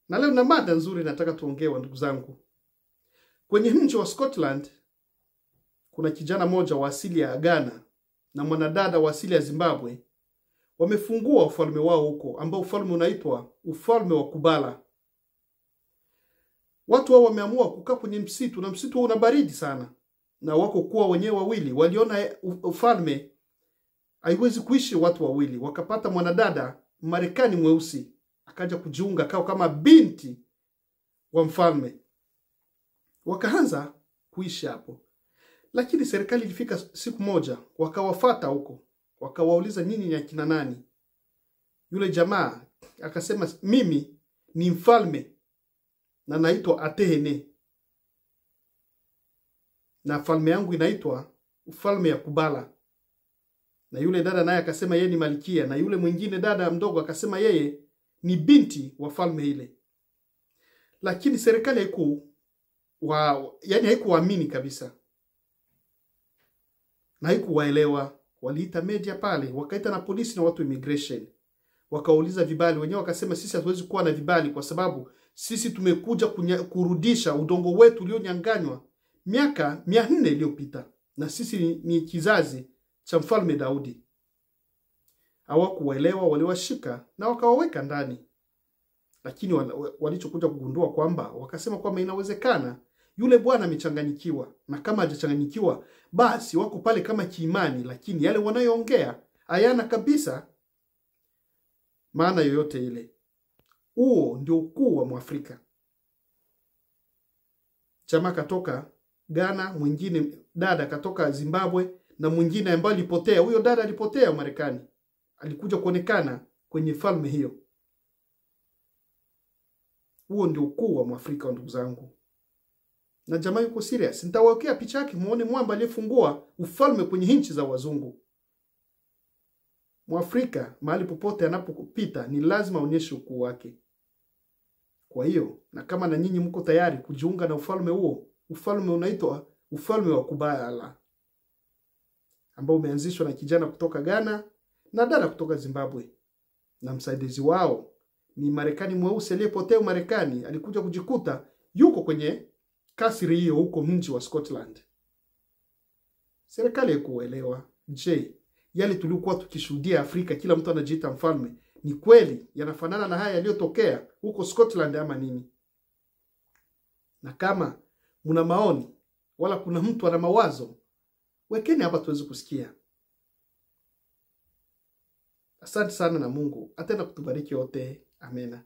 Na leo na mada nzuri nataka tuongee ndugu zangu. Kwenye mji wa Scotland kuna kijana moja wa asili ya Ghana na mwanadada wa asili ya Zimbabwe wamefungua ufalme wao huko, ambao ufalme unaitwa ufalme wa Kubala. Watu hao wameamua kukaa kwenye msitu, na msitu una baridi sana, na wako kuwa wenyewe wawili. Waliona ufalme haiwezi kuishi watu wawili, wakapata mwanadada Marekani mweusi akaja kujiunga kao kama binti wa mfalme. Wakaanza kuishi hapo. Lakini serikali ilifika siku moja, wakawafata huko, wakawauliza nyinyi ni akina nani? Yule jamaa akasema mimi ni mfalme na naitwa Atehene, na falme yangu inaitwa ufalme ya Kubala. Na yule dada naye akasema yeye ni malkia, na yule mwingine dada mdogo akasema yeye ni binti wa falme ile. Lakini serikali haikuwaamini kabisa, na haikuwaelewa. Waliita media pale, wakaita na polisi na watu immigration, wakauliza vibali. Wenyewe wakasema sisi hatuwezi kuwa na vibali kwa sababu sisi tumekuja kurudisha udongo wetu ulionyanganywa miaka 400 iliyopita, na sisi ni kizazi cha mfalme Daudi. Hawakuwaelewa, waliwashika na wakawaweka ndani. Lakini walichokuja kugundua kwamba, wakasema kwamba inawezekana yule bwana amechanganyikiwa, na kama hajachanganyikiwa basi wako pale kama kiimani, lakini yale wanayoongea hayana kabisa maana yoyote ile. Huo ndio ukuu wa Mwafrika. Jamaa katoka Ghana, mwingine dada katoka Zimbabwe, na mwingine ambaye alipotea. Huyo dada alipotea Marekani, alikuja kuonekana kwenye falme hiyo. Huo ndio ukuu wa Mwafrika ndugu zangu. Na jamaa yuko serious. Nitawawekea picha yake muone mwamba aliyefungua ufalme kwenye nchi za wazungu. Mwafrika mahali popote anapopita ni lazima aonyeshe ukuu wake. Kwa hiyo, na kama na nyinyi mko tayari kujiunga na ufalme huo, ufalme unaitwa ufalme wa Kubala, ambao umeanzishwa na kijana kutoka Ghana na dada kutoka Zimbabwe, na msaidizi wao ni Marekani mweusi aliyepotea Marekani. Alikuja kujikuta yuko kwenye kasri hiyo huko mji wa Scotland. Serikali haikuelewa. Je, yale tulikuwa tukishuhudia Afrika, kila mtu anajiita mfalme, ni kweli yanafanana na haya yaliyotokea huko Scotland ama nini? Na kama mna maoni wala kuna mtu ana mawazo, wekeni hapa tuweze kusikia. Asante sana, na Mungu atenda kutubariki wote. Amena.